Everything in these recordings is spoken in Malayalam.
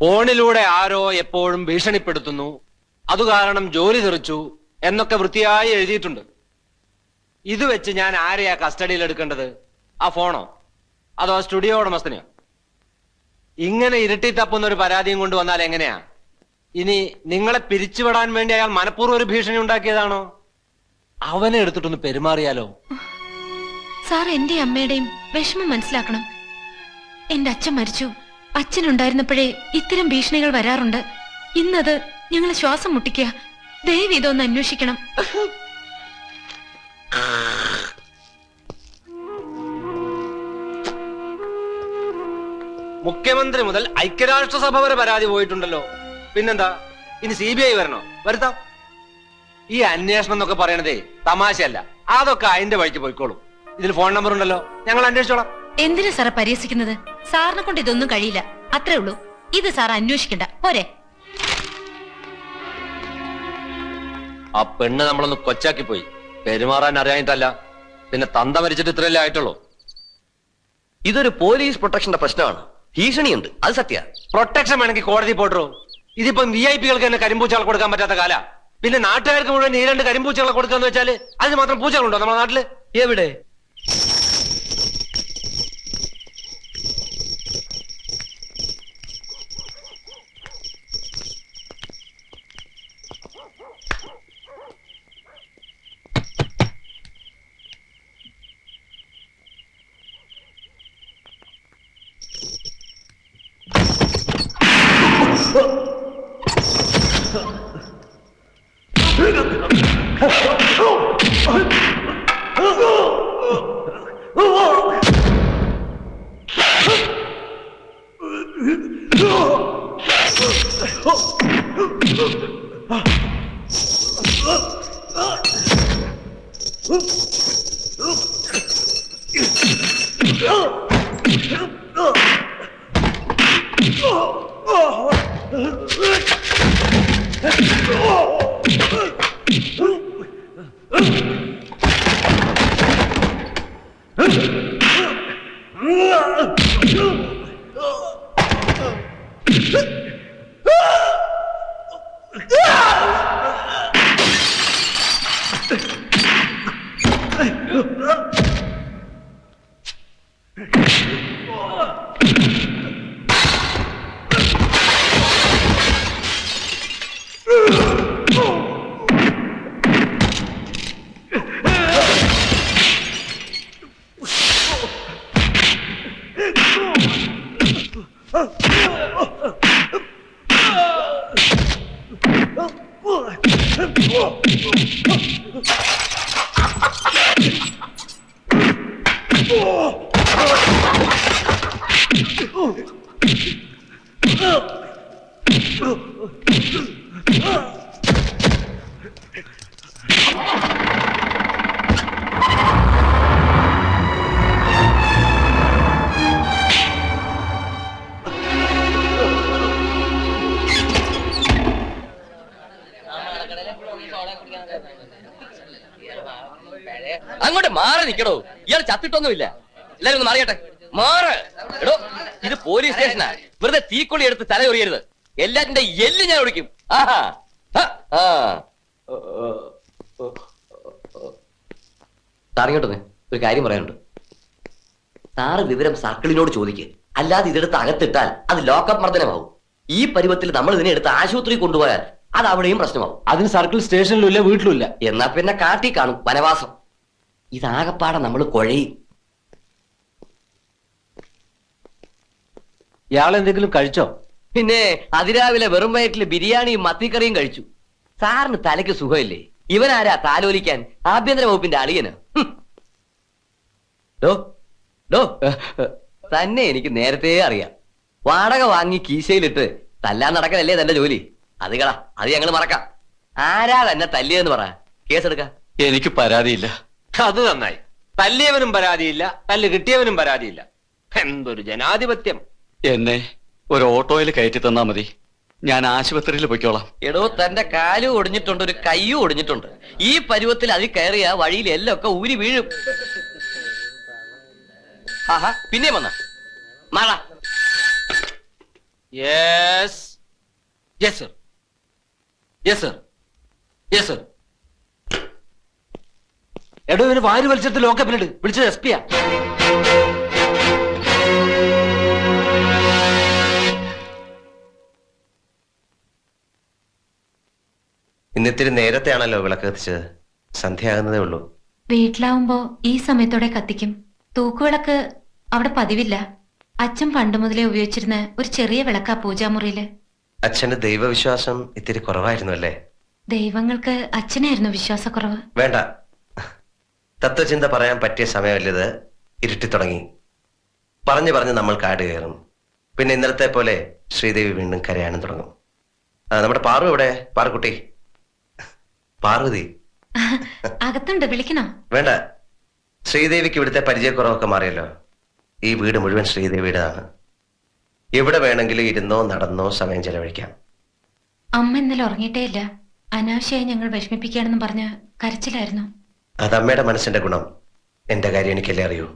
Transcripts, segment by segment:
ഫോണിലൂടെ ആരോ എപ്പോഴും ഭീഷണിപ്പെടുത്തുന്നു, അതുകാരണം ജോലി തെറിച്ചു എന്നൊക്കെ വൃത്തിയായി എഴുതിയിട്ടുണ്ട്. ഇത് വെച്ച് ഞാൻ ആരെയാ കസ്റ്റഡിയിൽ എടുക്കേണ്ടത്? ആ ഫോണോ അതോ സ്റ്റുഡിയോ ഉടമസ്ഥനെയോ? ഇങ്ങനെ ഇരുട്ടി തപ്പുന്ന ഒരു പരാതിയും കൊണ്ട് വന്നാൽ എങ്ങനെയാ? ഇനി നിങ്ങളെ പിരിച്ചുവിടാൻ വേണ്ടി അയാൾ മനഃപൂർവ്വം ഒരു ഭീഷണി ഉണ്ടാക്കിയതാണോ? അവനെ എടുത്തിട്ടൊന്ന് പെരുമാറിയാലോ? സാർ എന്റെ അമ്മയുടെയും വിഷമം മനസ്സിലാക്കണം. എന്റെ അച്ഛൻ മരിച്ചു. അച്ഛനുണ്ടായിരുന്നപ്പോഴേ ഇത്തരം ഭീഷണികൾ വരാറുണ്ട്. ഇന്നത് ഞങ്ങൾ ശ്വാസം മുട്ടിക്കുക. ദയവ് ഇതൊന്ന് അന്വേഷിക്കണം. മുഖ്യമന്ത്രി മുതൽ ഐക്യരാഷ്ട്രസഭ വരെ പരാതി പോയിട്ടുണ്ടല്ലോ. പിന്നെന്താ ഇനി CBI വരണോ? വരുത്താം. ഈ അന്വേഷണം എന്നൊക്കെ പറയണതേ തമാശയല്ല. അതൊക്കെ അതിന്റെ വഴിക്ക് പോയിക്കോളും. ഇതിൽ ഫോൺ നമ്പർ ഉണ്ടല്ലോ, ഞങ്ങൾ അന്വേഷിച്ചോളാം. എന്തിനാ സാറെ പരിഹസിക്കുന്നത്? സാറിനെ കൊണ്ട് ഇതൊന്നും കഴിയില്ല, അത്രേ ഉള്ളൂ. ഇത് സാർ അന്വേഷിക്കണ്ട പോരെ. ആ പെണ്ണ് നമ്മളൊന്ന് കൊച്ചാക്കി പോയി. പെരുമാറാൻ അറിയാനിട്ടല്ല, പിന്നെ തന്ത മരിച്ചിട്ട് ഇത്രയല്ലേ ആയിട്ടുള്ളൂ. ഇതൊരു പോലീസ് പ്രൊട്ടക്ഷന്റെ പ്രശ്നമാണ്. ഭീഷണിയുണ്ട്, അത് സത്യ. പ്രൊട്ടക്ഷൻ വേണമെങ്കിൽ കോടതി പോട്ടോ. ഇതിപ്പം VIP-കൾക്ക് തന്നെ കരിമ്പൂച്ചകൾ കൊടുക്കാൻ പറ്റാത്ത കാല. പിന്നെ നാട്ടുകാർക്ക് മുഴുവൻ ഈ 2 കരിമ്പൂച്ചകളെ കൊടുക്കാന്ന് വെച്ചാല് അതിന് മാത്രം പൂച്ചകളുണ്ടോ നമ്മുടെ നാട്ടില്? എവിടെ? അങ്ങോട്ട് മാറി നിൽക്കണോ? ഇയാൾ ചത്തിട്ടൊന്നുമില്ല. എല്ലാരും ഒന്ന് മാറിയട്ടെ. മാറ്. എടോ, ഇത് പോലീസ് സ്റ്റേഷനാ. വെറുതെ തീക്കൊള്ളി എടുത്ത് തല ഒറിയരുത്. എല്ലാറ്റിന്റെ എല്ല് ഞാൻ ഒടിക്കും. ആഹാ. സാറിങ്ങോട്ടൊന്ന് ഒരു കാര്യം പറയാനുണ്ട്. സാറ് വിവരം സർക്കിളിനോട് ചോദിക്കുക. അല്ലാതെ ഇതെടുത്ത് അകത്തിട്ടാൽ അത് ലോക്കപ്പ് മർദ്ദനമാവും. ഈ പരുവത്തിൽ നമ്മൾ ഇതിനെ എടുത്ത് ആശുപത്രി കൊണ്ടുപോയാൽ അത് അവിടെയും പ്രശ്നമാവും. അതിന് സർക്കിൾ സ്റ്റേഷനിലും ഇല്ല, വീട്ടിലും ഇല്ല. എന്നാ പിന്നെ കാട്ടി കാണും വനവാസം. ഇതാകപ്പാടെ നമ്മൾ കുഴയും. ഇയാൾ എന്തെങ്കിലും കഴിച്ചോ? പിന്നെ അതിരാവിലെ വെറും വയറ്റില് ബിരിയാണിയും മത്തിക്കറിയും കഴിച്ചു. സാറിന് തലയ്ക്ക് സുഖമില്ലേ? ഇവനാരാ താലോലിക്കാൻ? ആഭ്യന്തര വകുപ്പിന്റെ അളിയന്. തന്നെ എനിക്ക് നേരത്തെ അറിയാം. വാടക വാങ്ങി കീശയിലിട്ട് തല്ലാൻ നടക്കലല്ലേ തന്റെ ജോലി. അത് കള, അത് ഞങ്ങൾ മറക്കാം. ആരാ തന്നെ തല്ലിയെന്ന് പറ, കേസെടുക്ക. എനിക്ക് പരാതിയില്ല. അത് നന്നായി. തല്ലിയവനും പരാതിയില്ല, തല്ല് കിട്ടിയവനും പരാതിയില്ല. എന്തൊരു ജനാധിപത്യം. എന്നെ ഒരു ഓട്ടോയിൽ കയറ്റി തന്നാ മതി, ഞാൻ ആശുപത്രിയിൽ പൊയ്ക്കോളാം. എടോ, തന്റെ കാലും ഒടിഞ്ഞിട്ടുണ്ട്, ഒരു കയ്യും ഒടിഞ്ഞിട്ടുണ്ട്. ഈ പരുവത്തിൽ അതിൽ കയറിയ വഴിയിൽ എല്ലാം ഒക്കെ ഊരി വീഴും. ആഹാ, പിന്നെ വന്ന മഴ. Yes, yes sir, yes sir, yes sir. എടോ ഇവന് വാരി വലിച്ചെടുത്ത് ലോക്കപ്പിലിട്. വിളിച്ചത് SP യാ. ഇന്നിത്തിരി നേരത്തെയാണല്ലോ വിളക്ക് കത്തിച്ചത്. സന്ധ്യയാകുന്നതേ ഉള്ളൂ. വീട്ടിലാവുമ്പോ ഈ സമയത്തോടെ കത്തിക്കും. തൂക്കുവിളക്ക് അവിടെ പതിവില്ല. അച്ഛൻ പണ്ട് മുതലേ ഉപയോഗിച്ചിരുന്ന ഒരു ചെറിയ വിളക്കാ പൂജാമുറിയില്. അച്ഛന്റെ ദൈവവിശ്വാസം ഇത്തിരി കുറവായിരുന്നു അല്ലേ? ദൈവങ്ങൾക്ക് അച്ഛനായിരുന്നു വിശ്വാസക്കുറവ്. വേണ്ട, തത്വചിന്ത പറയാൻ പറ്റിയ സമയമല്ലത്. ഇരുട്ടി തുടങ്ങി. പറഞ്ഞു പറഞ്ഞ് നമ്മൾ കാട് കയറും. പിന്നെ ഇന്നലത്തെ പോലെ ശ്രീദേവി വീണ്ടും കരയാനും തുടങ്ങും. നമ്മുടെ പാറു എവിടെ? പാറുക്കുട്ടി, പാർവതി അകത്തുണ്ട്, വിളിക്കണോ? വേണ്ട, ശ്രീദേവിക്ക് ഇവിടുത്തെ പരിചയക്കുറവൊക്കെ മാറിയല്ലോ. ഈ വീട് മുഴുവൻ ശ്രീദേവിയുടേതാണ്. എവിടെ വേണമെങ്കിലും ഇരുന്നോ നടന്നോ സമയം ചെലവഴിക്കാം. അമ്മ ഇന്നലെ ഉറങ്ങിയിട്ടേ ഇല്ല. അനാവശ്യമായി ഞങ്ങൾ വിഷമിപ്പിക്കുകയാണെന്ന് പറഞ്ഞ് കരച്ചിലായിരുന്നു. അത് അമ്മയുടെ മനസ്സിന്റെ ഗുണം. എന്റെ കാര്യം എനിക്കല്ലേ അറിയൂ.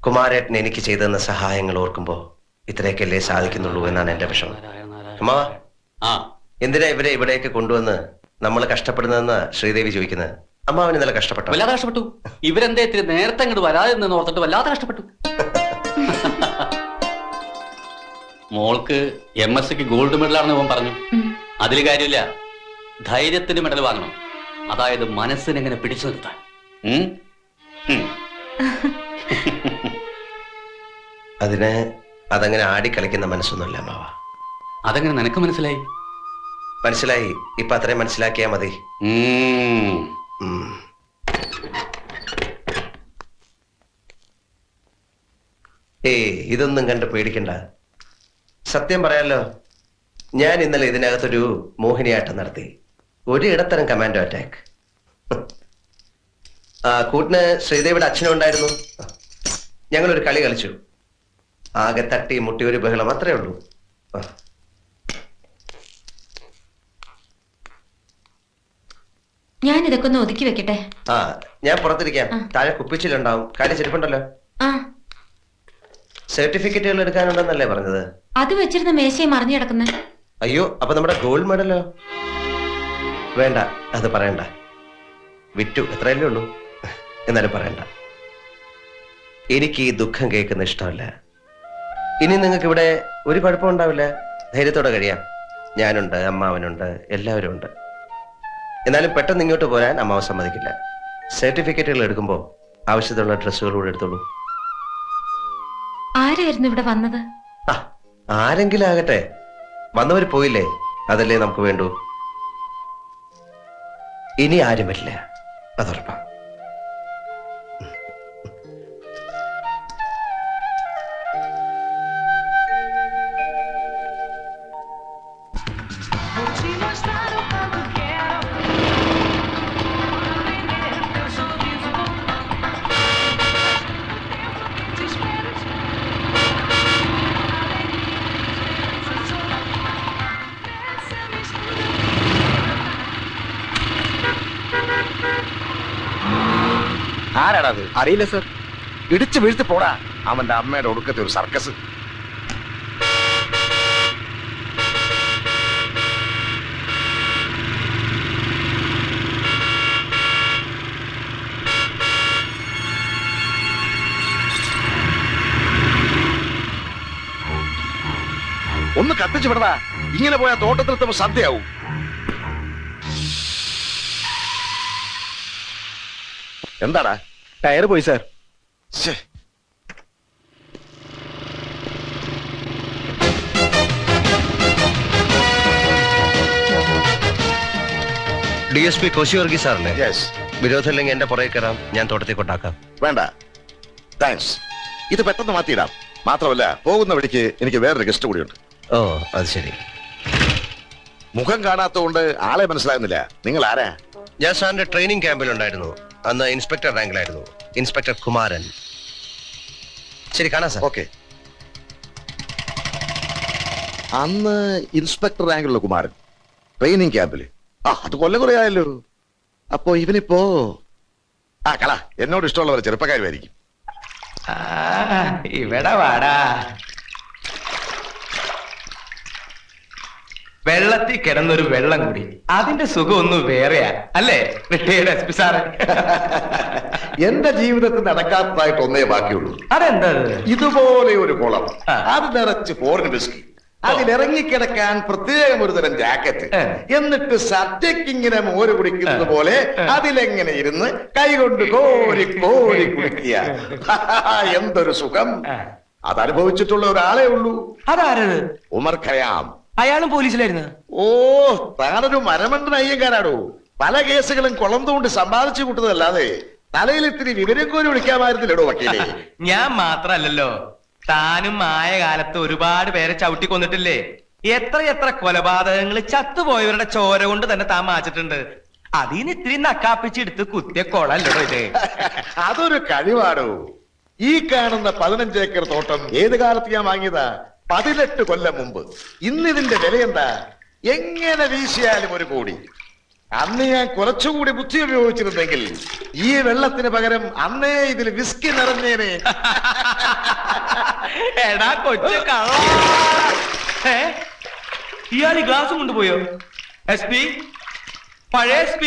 കുമാരേട്ടൻ എനിക്ക് ചെയ്തെന്ന സഹായങ്ങൾ ഓർക്കുമ്പോ ഇത്രയൊക്കെയല്ലേ സാധിക്കുന്നുള്ളൂ എന്നാണ് എന്റെ വിഷമം. അമ്മ, എന്തിനാ ഇവരെ ഇവിടേക്ക് കൊണ്ടുവന്ന് നമ്മൾ കഷ്ടപ്പെടുന്നതെന്ന് ശ്രീദേവി ചോദിക്കുന്നത്. അമ്മാവന് ഇന്നലെ കഷ്ടപ്പെട്ടു. വല്ലാതെ കഷ്ടപ്പെട്ടു. ഇവരെന്തേ ഇത്തിരി നേരത്തെ അങ്ങോട്ട് വരാതെ നിന്ന് ഓർത്തിട്ട് വല്ലാതെ കഷ്ടപ്പെട്ടു. മോൾക്ക് MSc ഗോൾഡ് മെഡലാണെന്ന് ഇവൻ പറഞ്ഞു. അതിൽ കാര്യമില്ല, ധൈര്യത്തിന് മെഡൽ വാങ്ങണം. അതായത് മനസ്സിനെങ്ങനെ പിടിച്ചു നിർത്താൻ. അതിന് അതങ്ങനെ ആടിക്കളിക്കുന്ന മനസ്സൊന്നുമല്ല അമ്മാവ. അതെങ്ങനെ നിനക്ക് മനസ്സിലായി? മനസ്സിലായി. ഇപ്പൊ അത്രയും മനസ്സിലാക്കിയാ മതി. ഇതൊന്നും കണ്ട് പേടിക്കണ്ട. സത്യം പറയാലോ, ഞാൻ ഇന്നലെ ഇതിനകത്തൊരു മോഹിനിയാട്ടം നടത്തി. ഒരു ഇടത്തരം കമാൻഡോ അറ്റാക്ക്. കൂട്ടിന് ശ്രീദേവിയുടെ അച്ഛനും ഉണ്ടായിരുന്നു. ഞങ്ങളൊരു കളി കളിച്ചു. ആകെ തട്ടി മുട്ടി ഒരു ബഹളം, അത്രേ ഉള്ളൂ. ഞാൻ ഇതൊക്കെ ഒന്ന് ഒതുക്കി വെക്കട്ടെ. ഞാൻ പുറത്തിരിക്കാം. താഴെ കുപ്പിച്ചിലുണ്ടാവും. കാര്യം ചെരുപ്പുണ്ടല്ലോ. സർട്ടിഫിക്കറ്റുകൾ എടുക്കാനുണ്ടെന്നല്ലേ പറഞ്ഞത്? അത് വെച്ചിരുന്ന മേശയെ മറിഞ്ഞു കിടക്കുന്ന. അയ്യോ, അപ്പൊ നമ്മുടെ ഗോൾഡ് മെഡലോ? വേണ്ട, അത് പറയണ്ട. വിറ്റു, എത്രയല്ലേ ഉള്ളൂ. എന്നാലും പറയണ്ട. എനിക്ക് ഈ ദുഃഖം കേൾക്കുന്ന ഇഷ്ടമല്ല. ഇനി നിങ്ങൾക്ക് ഇവിടെ ഒരു കുഴപ്പമുണ്ടാവില്ല. ധൈര്യത്തോടെ കഴിയാം. ഞാനുണ്ട്, അമ്മാവനുണ്ട്, എല്ലാവരും ഉണ്ട്. എന്നാലും പെട്ടെന്ന് ഇങ്ങോട്ട് പോരാൻ അമ്മാവൻ സമ്മതിക്കില്ല. സർട്ടിഫിക്കറ്റുകൾ എടുക്കുമ്പോൾ ആവശ്യത്തിലുള്ള ഡ്രസ്സുകൾ കൂടെ എടുത്തോളൂ. ആരായിരുന്നു ഇവിടെ വന്നത്? ആരെങ്കിലും ആകട്ടെ, വന്നവർ പോയില്ലേ, അതല്ലേ നമുക്ക് വേണ്ടൂ. ഇനി ആരും വരില്ല, അതുറപ്പാ. ആരാടാത്? അറിയില്ല സർ. ഇടിച്ചു വീഴ്ത്തി പോടാ. അവന്റെ അമ്മയുടെ ഒടുക്കത്തെ ഒരു സർക്കസ്. ഒന്ന് കത്തിച്ചു വിടടാ. ഇങ്ങനെ പോയാൽ തോട്ടത്തിലെത്തുമ്പോ സദ്യയാവും. എന്താടാ? ടയർ പോയി സാർ. DSP കോശി വർഗീസ് സാറല്ലേ? വിരോധമില്ലെങ്കിൽ എന്റെ പുറകെ കയറാം. ഞാൻ തോട്ടത്തിൽ കൊണ്ടാക്കാം. വേണ്ട, താങ്ക്സ്. ഇത് പെട്ടെന്ന് മാറ്റിയിടാം. മാത്രമല്ല, പോകുന്ന വഴിക്ക് എനിക്ക് വേറൊരു ഗസ്റ്റ് കൂടിയുണ്ട്. ഓ, അത് ശരി. മുഖം കാണാത്തതുകൊണ്ട് ആളെ മനസ്സിലാകുന്നില്ല. നിങ്ങൾ ആരാ? ഞാൻ സാറിന്റെ ട്രെയിനിങ് ക്യാമ്പിലുണ്ടായിരുന്നു. അന്ന് ഇൻസ്പെക്ടർ റാങ്കിലായിരുന്നു. ഇൻസ്പെക്ടർ കുമാരൻ. ശരി, കാണാം സാർ. ഓക്കെ. അന്ന് ഇൻസ്പെക്ടർ റാങ്കിലുള്ള കുമാരൻ ട്രെയിനിങ് ക്യാമ്പില്. അത് കൊല്ലം കുറെ ആയല്ലോ. അപ്പോ ഇവനിപ്പോ കള എന്നോട് ഇഷ്ടമുള്ളവരെ ചെറുപ്പക്കാരുമായിരിക്കും. ഇവിടെ വാടാ. വെള്ളത്തിൽ കിടന്നൊരു വെള്ളം കൂടി അതിന്റെ സുഖം ഒന്നും വേറെയാ അല്ലേ റിട്ടയേർഡ് SP സാറ്? എന്റെ ജീവിതത്തിൽ നടക്കാത്തതായിട്ട് ഒന്നേ ബാക്കിയുള്ളൂ. അതെന്താ? ഇതുപോലെ ഒരു കുളം, അത് നിറച്ച് ഫോറിൻ വിസ്കി, അതിലിറങ്ങിക്കിടക്കാൻ പ്രത്യേകം ഒരു തരം ജാക്കറ്റ്, എന്നിട്ട് സദ്യക്ക് ഇങ്ങനെ മോര് കുടിക്കുന്നത് പോലെ അതിലെങ്ങനെ ഇരുന്ന് കൈകൊണ്ട് കോരി കോരി കുടിക്കുക. എന്തൊരു സുഖം! അതനുഭവിച്ചിട്ടുള്ള ഒരാളെ ഉള്ളൂ. അതാരത്? ഉമർ ഖയാം. അയാളും പോലീസിലായിരുന്നു. ഓ, താനൊരു മരമണ്ടൻ അയ്യങ്കാരാടോ. പല കേസുകളും കുളം തോണ്ട് സമ്പാദിച്ചു കൂട്ടുന്നതല്ലാതെ തലയിൽ ഇത്തിരി വിവരം കോരി വിളിക്കാമായിരുന്നില്ലടോ വക്കീലേ. ഞാൻ മാത്രല്ലല്ലോ, താനും ആയ കാലത്ത് ഒരുപാട് പേരെ ചവിട്ടി കൊന്നിട്ടില്ലേ? എത്ര കൊലപാതകങ്ങൾ ചത്തുപോയവരുടെ ചോര കൊണ്ട് തന്നെ താൻ മാച്ചിട്ടുണ്ട്. അതിന് ഇത്തിരി നക്കാപ്പിച്ചെടുത്ത് കുത്തിയ കൊളല്ലോ ഇത്. അതൊരു കഴിവാടോ. ഈ കാണുന്ന 15 ഏക്കർ തോട്ടം ഏത് കാലത്ത് ഞാൻ വാങ്ങിയതാ? 18 കൊല്ലം മുമ്പ്. ഇന്നിതിന്റെ വില എന്താ? എങ്ങനെ വീശിയാലും 1 കോടി. അന്ന് ഞാൻ കുറച്ചുകൂടി ബുദ്ധി ഉപയോഗിച്ചിരുന്നെങ്കിൽ ഈ വെള്ളത്തിന് പകരം അന്നേ ഇതിൽ വിസ്കി നിറഞ്ഞേനെ. എടാ കൊച്ചു കള്ള, ഇയാൾ ഈ ഗ്ലാസ് കൊണ്ടുപോയോ? SP, പഴയ SP.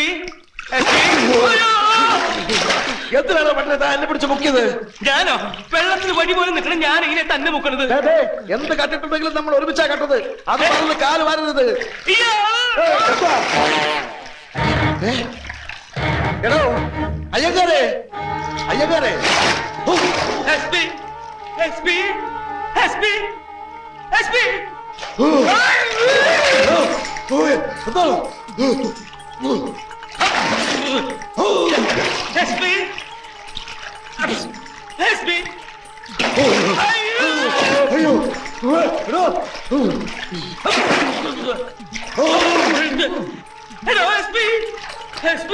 എന്തിനാണോ പണ്ടത് എന്നെ പിടിച്ച് മുക്കിയത്? ഞാനോ? വെള്ളത്തിൽ വഴി പോലും നിൽക്കണം ഞാൻ ഇങ്ങനെ തന്നെ മുക്കണത്. എന്ത് കണ്ടിട്ടുണ്ടെങ്കിലും നമ്മൾ ഒരുമിച്ചാ കണ്ടത്. അത് പറഞ്ഞ് കാല് വാരുന്നത്. എടോ അയ്യങ്കാരെ, അയ്യങ്കാരെ. SP, SP, SP, SP. SP, SP. അയ്യോ, എടോ. Hello, SP, SP.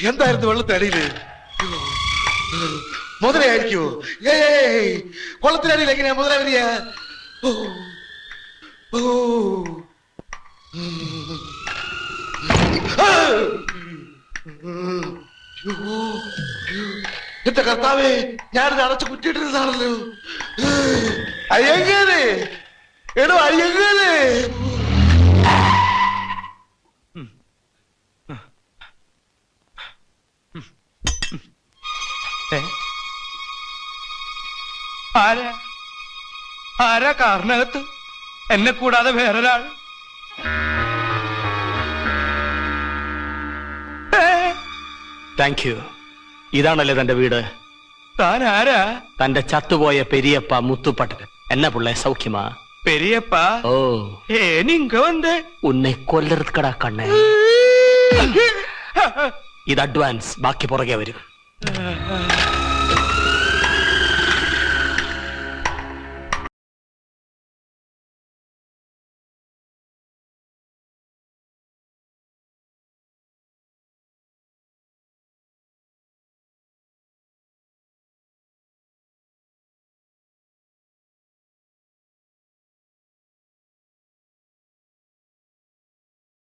എന്തായിരുന്നു വെള്ളത്തടിയില്? മുതലയായിരിക്കോ? കൊള്ളത്തിനടിയിൽ എങ്ങനെയാ മുതല വരിക? എന്റെ കർത്താവേ, ഞാനിത് അടച്ചു കുറ്റിയിട്ടിരുന്നാണല്ലോ. അയ്യങ്കാരെ, എടോ അയ്യങ്കാരെ. ആരാ കാറിനകത്ത്? എന്നെ കൂടാതെ വേറൊരാൾ? Thank you. ഇതാണല്ലേ തന്റെ വീട്? താൻ ആരാ? തന്റെ ചത്തുപോയ പെരിയപ്പ മുത്തുപ്പട്ടൻ. എന്നെ പിള്ളേ സൗഖ്യമാ? പെരിയപ്പ? ഓ, നീങ്ക വന്ന് ഉന്നെ കൊല്ലറുക്കടാ കണ്ണേ. ഇത് അഡ്വാൻസ്, ബാക്കി പുറകെ വരും.